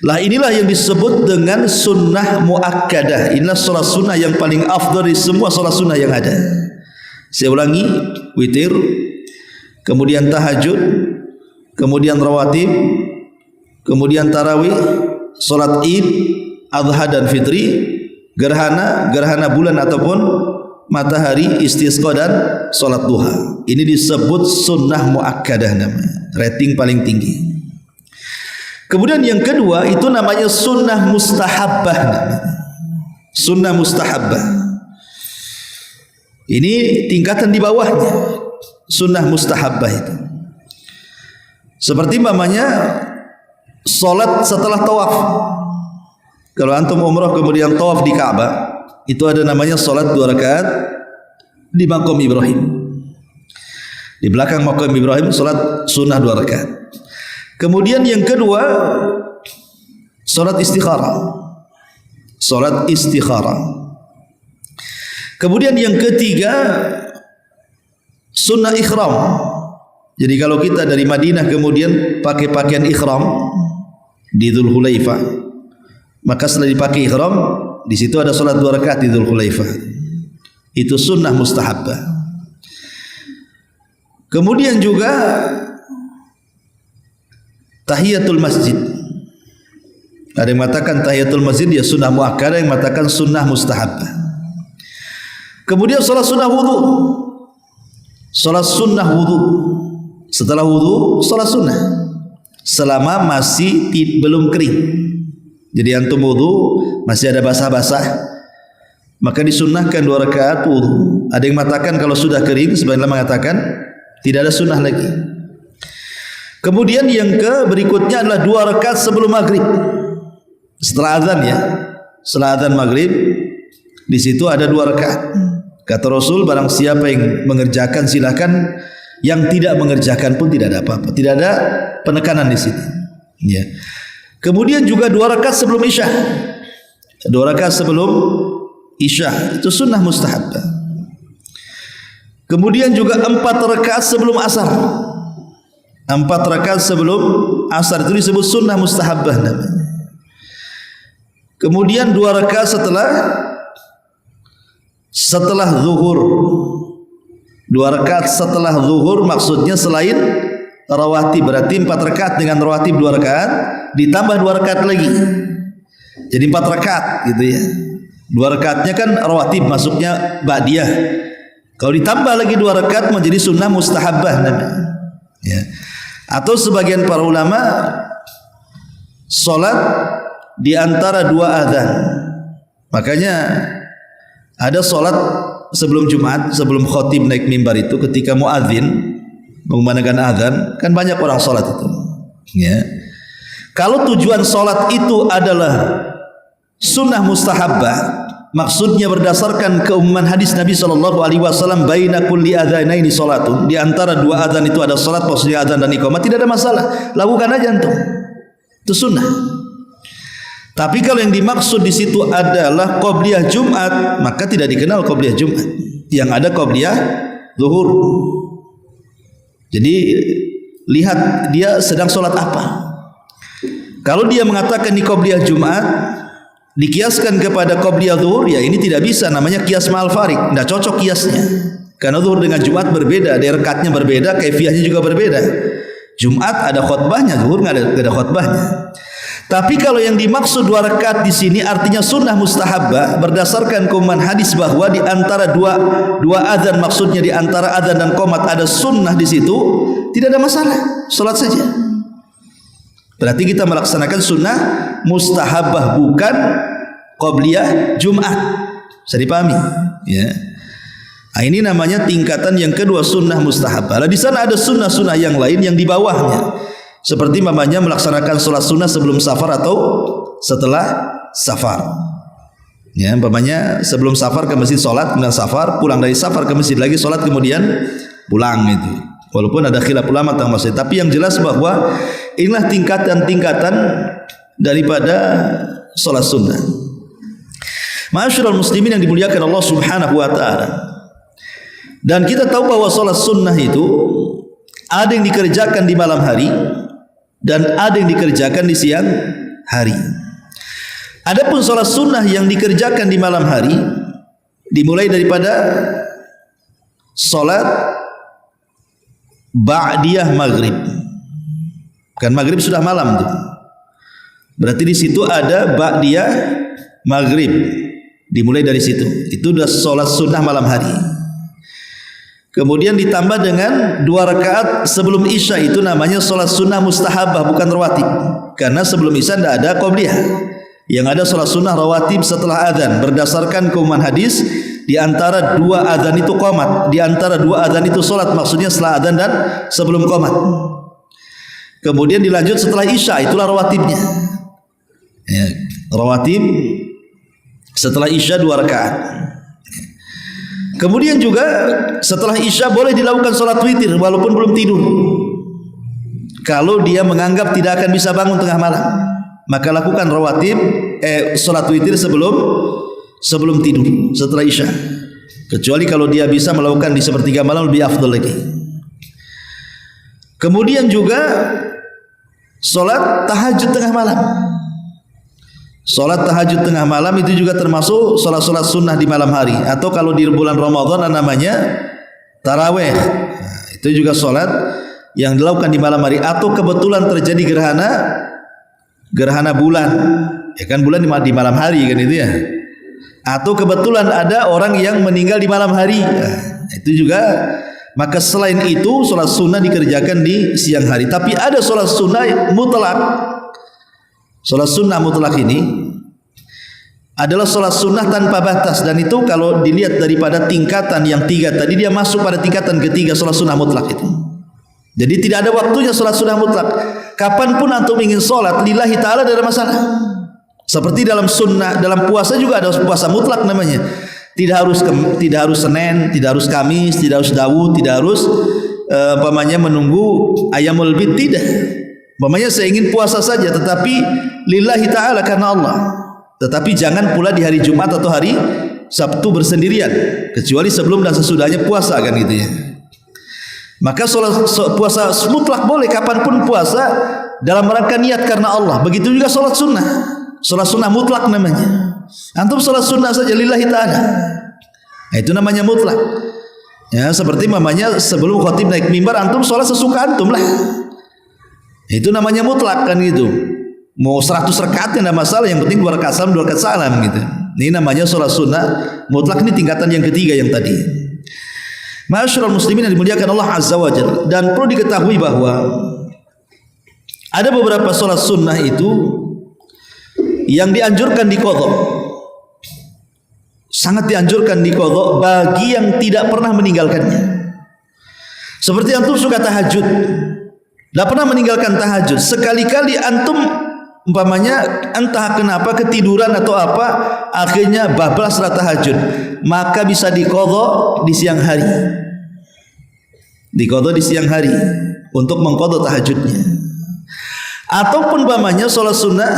Lah inilah yang disebut dengan sunnah muakkadah. Inilah salat sunnah yang paling afdal dari semua salat sunnah yang ada. Saya ulangi, witir, kemudian tahajud, kemudian rawatib, kemudian tarawih, salat Id, Adha dan Fitri, gerhana bulan ataupun matahari, istisqa dan salat duha. Ini disebut sunnah muakkadah namanya. Rating paling tinggi. Kemudian yang kedua itu namanya sunnah mustahabbah namanya. Sunnah mustahabbah. Ini tingkatan di bawahnya. Sunnah mustahabbah itu. Seperti namanya salat setelah tawaf. Kalau antum umrah kemudian tawaf di Ka'bah, itu ada namanya salat 2 rakaat di maqam Ibrahim. Di belakang maqam Ibrahim salat sunnah 2 rakaat. Kemudian yang kedua salat istikharah. Salat istikharah. Kemudian yang ketiga sunnah ikhram. Jadi kalau kita dari Madinah kemudian pakai pakaian ikhram di Dzul Hulaifah, maka setelah dipakai ikhram, di situ ada salat 2 rakaat di Dzul Hulaifah. Itu sunnah mustahabbah. Kemudian juga tahiyatul masjid. Ada yang mengatakan tahiyatul masjid ya sunnah muakkadah, yang mengatakan sunnah mustahabbah. Kemudian salat sunnah wudu. Salat sunnah wudu. Setelah wudu salat sunnah. Selama masih belum kering. Jadi antum wudu masih ada basah-basah, maka disunnahkan 2 rakaat wudu. Ada yang mengatakan kalau sudah kering, sebagian mengatakan tidak ada sunnah lagi. Kemudian yang berikutnya adalah 2 rakaat sebelum maghrib. Setelah azan ya, setelah azan maghrib, di situ ada 2 rakaat. Kata Rasul, barang siapa yang mengerjakan silakan, yang tidak mengerjakan pun tidak ada apa-apa. Tidak ada penekanan di sini. Ya. Kemudian juga 2 rakaat sebelum isya. 2 rakaat sebelum isya itu sunnah mustahabbah. Kemudian juga 4 rakaat sebelum asar. 4 rakaat sebelum asar itu disebut sunnah mustahabbah namanya. Kemudian 2 rakaat setelah zuhur. 2 rakaat setelah zuhur maksudnya selain rawatib, berarti 4 rakaat dengan rawatib 2 rakaat ditambah 2 rakaat lagi. Jadi 4 rakaat gitu ya. 2 rakaatnya kan rawatib, masuknya ba'diyah. Kalau ditambah lagi 2 rakaat menjadi sunnah mustahabbah namanya. Ya. Atau sebagian para ulama salat di antara 2 azan. Makanya ada salat sebelum Jumat, sebelum khatib naik mimbar itu, ketika muadzin mengumandangkan azan, kan banyak orang salat itu. Ya. Kalau tujuan salat itu adalah sunnah mustahabbah, maksudnya berdasarkan keumuman hadis Nabi SAW, baina kulli adzanaini salatun, di antara 2 azan itu ada salat, maksudnya azan dan iqamah, tidak ada masalah, lakukan aja antum. Itu sunnah. Tapi kalau yang dimaksud di situ adalah qabliyah Jumat, maka tidak dikenal qabliyah Jumat. Yang ada qabliyah zuhur. Jadi lihat dia sedang salat apa. Kalau dia mengatakan di qabliyah Jumat dikiaskan kepada qabliyah zuhur, ya ini tidak bisa, namanya qiyas ma'al farik, tidak cocok kiasnya. Karena zuhur dengan Jumat berbeda, rekatnya berbeda, kaifiyahnya juga berbeda. Jumat ada khutbahnya, zuhur enggak ada khutbahnya. Tapi kalau yang dimaksud 2 rakaat di sini artinya sunnah mustahabbah berdasarkan keumuman hadis bahwa di antara dua azan, maksudnya di antara azan dan qomat ada sunnah di situ, tidak ada masalah, salat saja. Berarti kita melaksanakan sunnah mustahabbah, bukan qabliyah Jumat. Bisa dipahami? Ya. Nah, ini namanya tingkatan yang kedua, sunnah mustahabbah. Di sana ada sunnah-sunnah yang lain yang di bawahnya. Seperti mamanya melaksanakan sholat sunnah sebelum safar atau setelah safar. Ya, mamanya sebelum safar ke masjid sholat, kemudian safar, pulang dari safar ke masjid lagi sholat, kemudian pulang itu. Walaupun ada khilaf ulama tentang masalah, tapi yang jelas bahwa inilah tingkatan-tingkatan daripada sholat sunnah. Ma'asyiral muslimin yang dimuliakan Allah Subhanahu wa taala. Dan kita tahu bahwa sholat sunnah itu ada yang dikerjakan di malam hari dan ada yang dikerjakan di siang hari. Adapun sholat sunnah yang dikerjakan di malam hari dimulai daripada sholat ba'diyah maghrib. Kan maghrib sudah malam tuh. Berarti di situ ada ba'diyah maghrib. Dimulai dari situ. Itu sudah sholat sunnah malam hari. Kemudian ditambah dengan 2 rakaat sebelum isya, itu namanya sholat sunnah mustahabah, bukan rawatib. Karena sebelum isya tidak ada qobliyah. Yang ada sholat sunnah rawatib setelah adzan. Berdasarkan keumuman hadis, di antara 2 adzan itu qomat, di antara 2 adzan itu sholat, maksudnya setelah adzan dan sebelum qomat. Kemudian dilanjut setelah isya, itulah rawatibnya. Ya, rawatib setelah isya 2 rakaat. Kemudian juga setelah isya boleh dilakukan sholat witir walaupun belum tidur. Kalau dia menganggap tidak akan bisa bangun tengah malam, maka lakukan rawatib sholat witir sebelum tidur setelah isya. Kecuali kalau dia bisa melakukan di sepertiga malam, lebih afdal lagi. Kemudian juga sholat tahajud tengah malam. Sholat tahajud tengah malam itu juga termasuk sholat-sholat sunnah di malam hari. Atau kalau di bulan Ramadan namanya taraweh. Nah, itu juga sholat yang dilakukan di malam hari. Atau kebetulan terjadi gerhana bulan, ya kan, bulan di malam hari kan itu ya. Atau kebetulan ada orang yang meninggal di malam hari, nah, itu juga. Maka selain itu sholat sunnah dikerjakan di siang hari. Tapi ada sholat sunnah mutlak. Sholat sunnah mutlak ini adalah sholat sunnah tanpa batas, dan itu kalau dilihat daripada tingkatan yang 3 tadi, dia masuk pada tingkatan ketiga sholat sunnah mutlak itu. Jadi tidak ada waktunya sholat sunnah mutlak. Kapanpun antum ingin sholat lillahi ta'ala, tidak ada masalah. Seperti dalam sunnah, dalam puasa juga ada puasa mutlak namanya. Tidak harus Senin, tidak harus Kamis, tidak harus Daud, tidak harus menunggu ayamul bid, tidak. Saya ingin puasa saja, tetapi lillahi ta'ala, karena Allah. Tetapi jangan pula di hari Jumat atau hari Sabtu bersendirian, kecuali sebelum dan sesudahnya puasa kan gitu ya. Maka puasa mutlak boleh kapanpun puasa dalam rangka niat karena Allah. Begitu juga sholat sunnah mutlak namanya. Antum sholat sunnah saja lillahi ta'ala, nah, itu namanya mutlak. Ya, seperti sebelum khatib naik mimbar, antum sholat sesuka antum lah. Itu namanya mutlak kan gitu. Mau 100 rakaat tidak masalah, yang penting 2 rakaat salam gitu. Ini namanya sholat sunnah mutlak. Ini tingkatan yang ketiga yang tadi. Ma'asyiral muslimin yang dimuliakan Allah Azza wa Jalla. Dan perlu diketahui bahwa ada beberapa sholat sunnah itu yang dianjurkan diqadha. Sangat dianjurkan diqadha bagi yang tidak pernah meninggalkannya. Seperti antum suka tahajud, tidak pernah meninggalkan tahajud. Sekali-kali antum entah kenapa ketiduran atau apa, akhirnya bablas salat tahajud, maka bisa diqadha di siang hari. Diqadha di siang hari untuk mengqadha tahajudnya. Ataupun sholat sunnah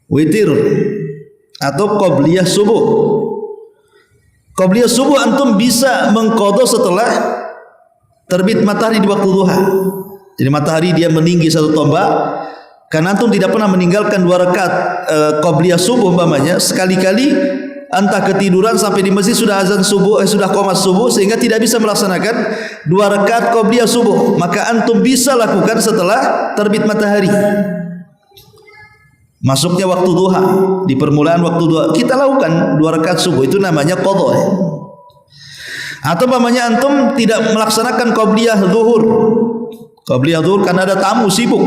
witir atau qobliyah subuh. Qobliyah subuh antum bisa mengqadha setelah terbit matahari di waktu duha. Jadi matahari dia meninggi 1 tombak. Karena antum tidak pernah meninggalkan 2 rakaat qobliyah subuh sekali-kali entah ketiduran sampai di masjid sudah azan subuh, sudah qomat subuh, sehingga tidak bisa melaksanakan 2 rakaat qobliyah subuh, maka antum bisa lakukan setelah terbit matahari. Masuknya waktu duha, di permulaan waktu duha kita lakukan 2 rakaat subuh, itu namanya qadha. Atau antum tidak melaksanakan qobliyah zuhur. Qobliyah zuhur karena ada tamu sibuk,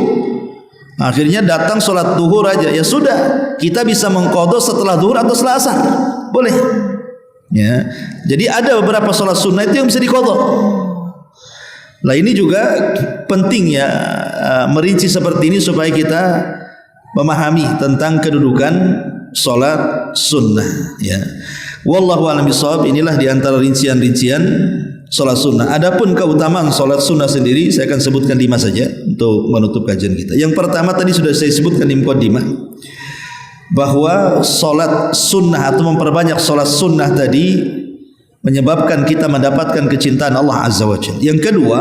akhirnya datang sholat zuhur aja, ya sudah, kita bisa mengqadha setelah zuhur atau setelah asar, boleh. Ya, jadi ada beberapa sholat sunnah itu yang bisa diqadha. Nah, ini juga penting ya, merinci seperti ini supaya kita memahami tentang kedudukan sholat sunnah. Ya. Wallahu a'lam bishawab. Inilah diantara rincian-rincian sholat sunnah. Adapun keutamaan sholat sunnah sendiri saya akan sebutkan 5 saja untuk menutup kajian kita. Yang pertama tadi sudah saya sebutkan di muqaddimah, bahwa sholat sunnah atau memperbanyak sholat sunnah tadi menyebabkan kita mendapatkan kecintaan Allah Azza wa Jalla. Yang kedua,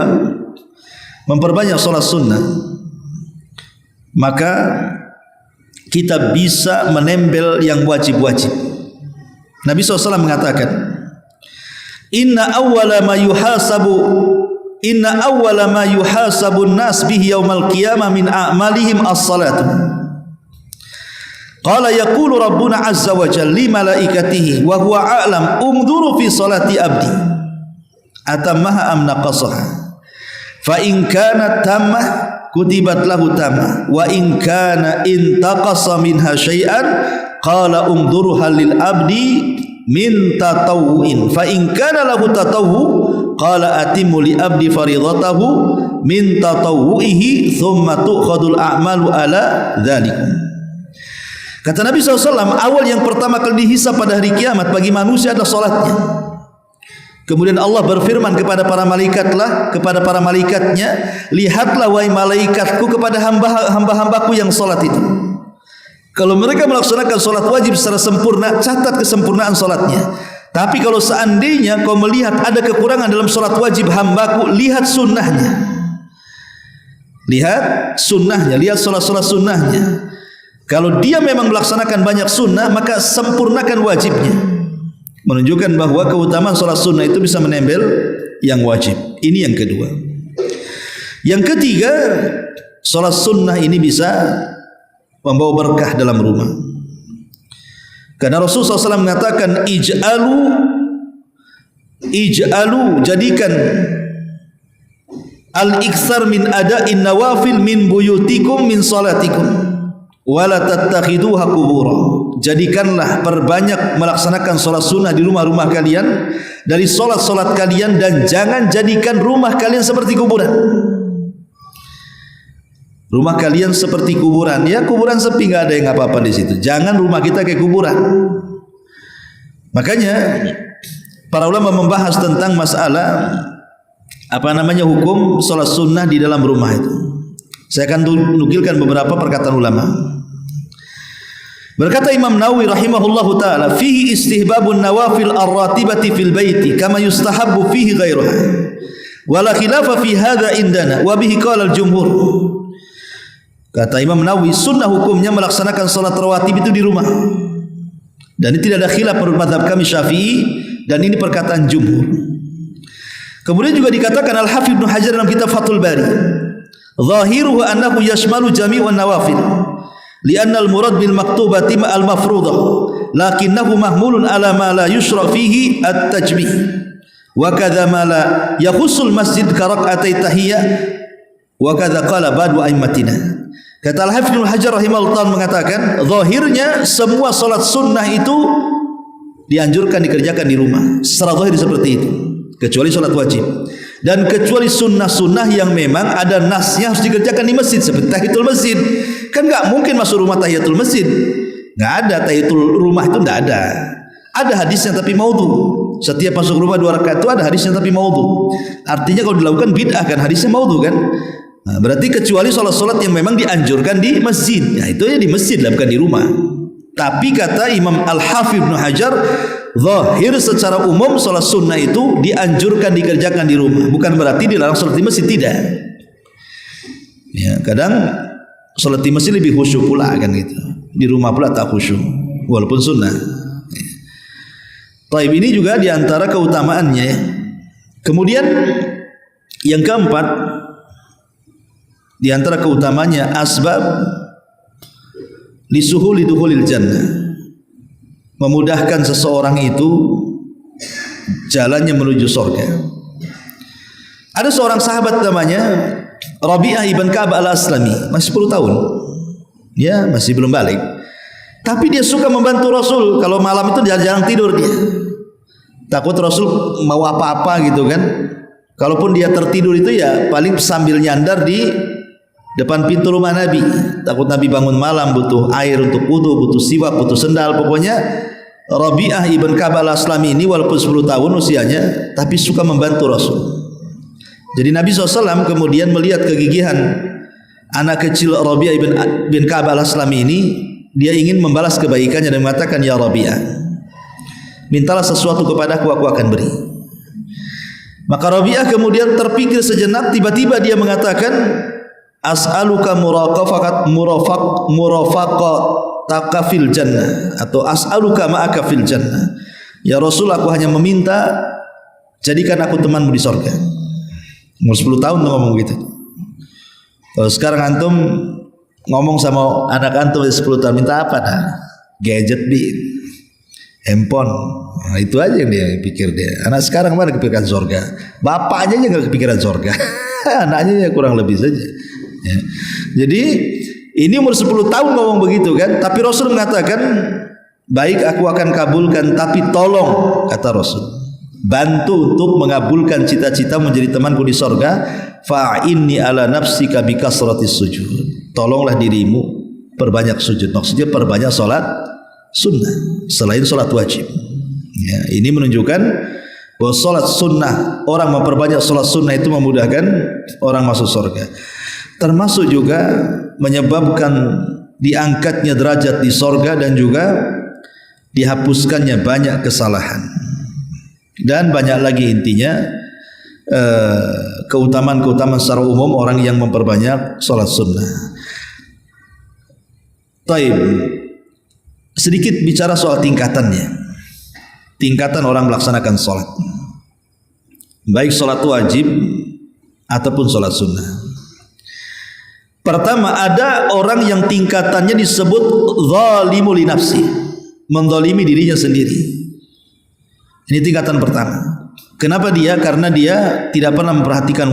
memperbanyak salat sunnah, maka kita bisa menempel yang wajib-wajib. Nabi SAW mengatakan, Inna awwala ma yuhasabun nas bihi yaumal qiyamah min a'malihim as-salatu. Qala yaqulu rabbuna azza wa jalla li malaikatihi wa huwa a'lam umdhuru fi salati abdi atammaha am naqasaha fa in kanat tammah kutibat lahu tammah wa in kana intaqasa minha syai'an qala umdhuruha lil abdi min tatawwu'in fa in kana lahu tatawwu qala atimmu li abdi faridatahu min tatawwu'ihi thumma tu'khadul a'malu ala dzalikum. Kata Nabi SAW, awal yang pertama kali dihisab pada hari kiamat bagi manusia adalah salatnya. Kemudian Allah berfirman kepada para malaikatnya, lihatlah wahai malaikatku kepada hamba-hambaku yang salat itu. Kalau mereka melaksanakan salat wajib secara sempurna, catat kesempurnaan salatnya. Tapi kalau seandainya kau melihat ada kekurangan dalam salat wajib hambaku, lihat sunnahnya. Lihat sunnahnya, lihat salat-salat sunnahnya. Kalau dia memang melaksanakan banyak sunnah, maka sempurnakan wajibnya. Menunjukkan bahwa keutamaan salat sunnah itu bisa menempel yang wajib. Ini yang kedua. Yang ketiga, salat sunnah ini bisa membawa berkah dalam rumah. Karena Rasulullah SAW mengatakan, ij'alu, jadikan al-iktsar min ada'in nawafil min buyutikum min salatikum wala tattakhiduha qubura. Jadikanlah perbanyak melaksanakan salat sunnah di rumah-rumah kalian dari salat-salat kalian, dan jangan jadikan rumah kalian seperti kuburan. Rumah kalian seperti kuburan, ya kuburan sepi, enggak ada yang apa-apa di situ. Jangan rumah kita kayak kuburan. Makanya para ulama membahas tentang masalah hukum salat sunnah di dalam rumah itu. Saya akan nukilkan beberapa perkataan ulama. Berkata Imam Nawawi rahimahullahu taala, fihi istihbabun nawafil ar-ratibati fil baiti kama yustahabbu fihi ghairuha. Wala khilafa fi hadza indana wa bihi qala al-jumhur. Kata Imam Nawawi, sunnah hukumnya melaksanakan salat rawatib itu di rumah. Dan ini tidak ada khilaf menurut mazhab kami Syafi'i, dan ini perkataan jumhur. Kemudian juga dikatakan Al-Hafidz Ibnu Hajar dalam kitab Fathul Bari, zahiruhu annahu yashmalu jami'un nawafil li'anna al-murad bil maktubati ma'al mafruḍah lakinnahu mahmulun ala ma la yushra fihi at-tajmih wa kadza ma la yakhussul masjid ka rak'atay tahiyyah wa kadza qala ba'du a'immatina. Kata Al-Hafidz Ibnu Hajar rahimahullah mengatakan, zahirnya semua salat sunnah itu dianjurkan dikerjakan di rumah. Secara zahir seperti itu, kecuali salat wajib. Dan kecuali sunnah-sunnah yang memang ada nasnya harus dikerjakan di masjid, seperti tahiyatul masjid. Kan enggak mungkin masuk rumah tahiyatul masjid. Enggak ada tahiyatul rumah, itu enggak ada. Ada hadisnya tapi maudhu. Setiap masuk rumah 2 rakaat itu ada hadisnya tapi maudhu. Artinya kalau dilakukan bid'ah kan, hadisnya maudhu kan. Nah, berarti kecuali salat-salat yang memang dianjurkan di masjid. Ya itu ya di masjid lah, bukan di rumah. Tapi kata Imam Al-Hafidz Ibnu Hajar, zahir secara umum salat sunnah itu dianjurkan dikerjakan di rumah, bukan berarti dilarang salat di masjid, tidak. Ya, kadang salat di masjid lebih khusyuk pula kan gitu. Di rumah pula tak khusyuk walaupun sunnah. Taib, ini juga diantara keutamaannya ya. Kemudian yang keempat diantara keutamanya asbab lisuhuli dukhulil jannah, memudahkan seseorang itu jalannya menuju surga. Ada seorang sahabat namanya Rabi'ah ibn Ka'ab al-Aslami, masih 10 tahun. Ya, masih belum balik. Tapi dia suka membantu Rasul. Kalau malam itu dia jarang tidur dia. Takut Rasul mau apa-apa gitu kan. Kalaupun dia tertidur itu ya paling sambil nyandar di depan pintu rumah Nabi. Takut Nabi bangun malam butuh air untuk wudu, butuh siwak, butuh sendal. Pokoknya Rabi'ah ibn Ka'ab al-Aslami ini walaupun 10 tahun usianya, tapi suka membantu Rasul. Jadi Nabi SAW kemudian melihat kegigihan anak kecil Rabi'ah ibn Ka'ab al-Aslami ini. Dia ingin membalas kebaikannya dan mengatakan, ya Rabi'ah, mintalah sesuatu kepadaku, aku akan beri. Maka Rabi'ah kemudian terpikir sejenak, tiba-tiba dia mengatakan, as'aluka murafaqataka fil jannah, atau as'aluka ma'aka fil jannah. Ya Rasul, aku hanya meminta jadikan aku temanmu di surga. Umur 10 tahun tuh ngomong gitu. Kalau sekarang antum ngomong sama anak antum 10 tahun, minta apa dah? Gadget bi, handphone. Nah, itu aja yang dia pikir dia. Anak sekarang mana kepikiran surga? Bapaknya aja nggak kepikiran surga. Anaknya ya kurang lebih saja. Ya. Jadi ini umur 10 tahun ngomong begitu kan. Tapi Rasul mengatakan, baik, aku akan kabulkan, tapi tolong, kata Rasul, bantu untuk mengabulkan cita-cita menjadi temanku di surga. Fa'inni ala nafsika bi kasratis sujud. Tolonglah dirimu perbanyak sujud. Maksudnya perbanyak salat sunnah selain salat wajib. Ya, ini menunjukkan bahwa salat sunnah, orang memperbanyak salat sunnah itu memudahkan orang masuk surga. Termasuk juga menyebabkan diangkatnya derajat di surga dan juga dihapuskannya banyak kesalahan. Dan banyak lagi intinya keutamaan-keutamaan secara umum orang yang memperbanyak salat sunnah. Taib, sedikit bicara soal tingkatannya. Tingkatan orang melaksanakan salat, baik salat wajib ataupun salat sunnah. Pertama, ada orang yang tingkatannya disebut zalimul li nafsi, menzalimi dirinya sendiri. Ini tingkatan pertama. Kenapa dia? Karena dia tidak pernah memperhatikan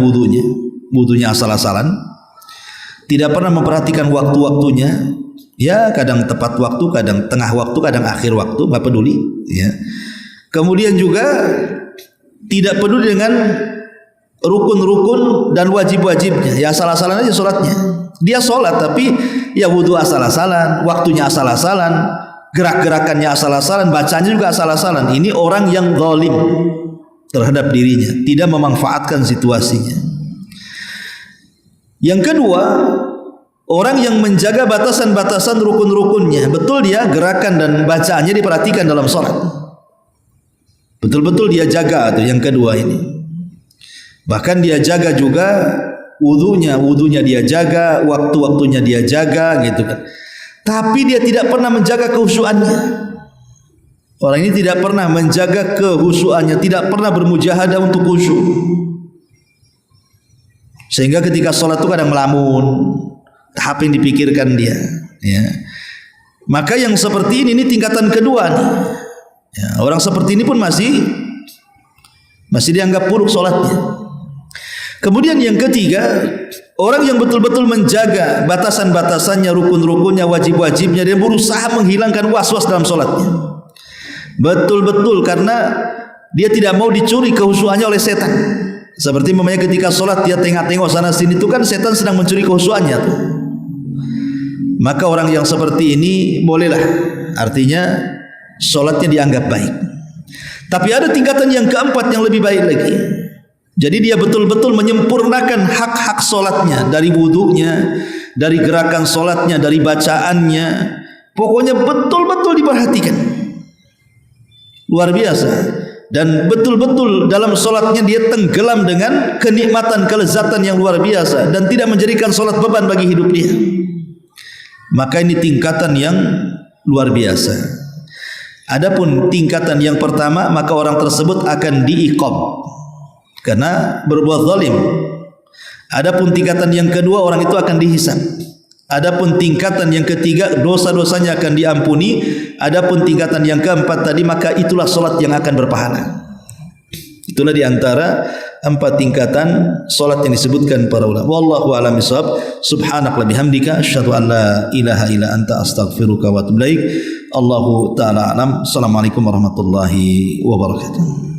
wudunya asal-asalan, tidak pernah memperhatikan waktu-waktunya. Ya, kadang tepat waktu, kadang tengah waktu, kadang akhir waktu, nggak peduli. Ya. Kemudian juga tidak peduli dengan rukun-rukun dan wajib-wajibnya. Ya asal-asalan aja sholatnya. Dia sholat tapi ya wudu asal-asalan, waktunya asal-asalan, gerak-gerakannya asal-asalan, bacanya juga asal-asalan. Ini orang yang zalim terhadap dirinya, tidak memanfaatkan situasinya. Yang kedua, orang yang menjaga batasan-batasan rukun-rukunnya. Betul, dia gerakan dan bacaannya diperhatikan dalam sholat. Betul-betul dia jaga tuh yang kedua ini. Bahkan dia jaga juga wudunya dia jaga, waktu-waktunya dia jaga gitu kan. Tapi dia tidak pernah menjaga kehusuannya. Orang ini tidak pernah menjaga kehusuannya, tidak pernah bermujahadah untuk khusyuk. Sehingga ketika sholat itu kadang melamun, tahap yang dipikirkan dia. Ya. Maka yang seperti ini tingkatan kedua nih. Ya, orang seperti ini pun masih dianggap buruk sholatnya. Kemudian yang ketiga, orang yang betul-betul menjaga batasan-batasannya, rukun-rukunnya, wajib-wajibnya, dia berusaha menghilangkan was-was dalam sholatnya. Betul-betul, karena dia tidak mau dicuri kehusuannya oleh setan. Seperti memangnya ketika sholat dia tengok-tengok sana sini, itu kan setan sedang mencuri kehusuannya tuh. Maka orang yang seperti ini bolehlah, artinya sholatnya dianggap baik. Tapi ada tingkatan yang keempat yang lebih baik lagi. Jadi dia betul-betul menyempurnakan hak-hak sholatnya, dari wudunya, dari gerakan sholatnya, dari bacaannya. Pokoknya betul-betul diperhatikan, luar biasa. Dan betul-betul dalam sholatnya dia tenggelam dengan kenikmatan, kelezatan yang luar biasa, dan tidak menjadikan sholat beban bagi hidup dia. Maka ini tingkatan yang luar biasa. Adapun tingkatan yang pertama, maka orang tersebut akan diiqab karena berbuat zalim. Adapun tingkatan yang kedua, orang itu akan dihisab. Adapun tingkatan yang ketiga, dosa-dosanya akan diampuni. Adapun tingkatan yang keempat tadi, maka itulah salat yang akan berpahala. Itulah diantara 4 tingkatan salat yang disebutkan para ulama. Wallahu a'lam bishawab. Subhanaka bihamdika asyhadu an la ilaha illa anta astaghfiruka wa atubu ilaik. Allahu ta'ala alam. Assalamualaikum warahmatullahi wabarakatuh.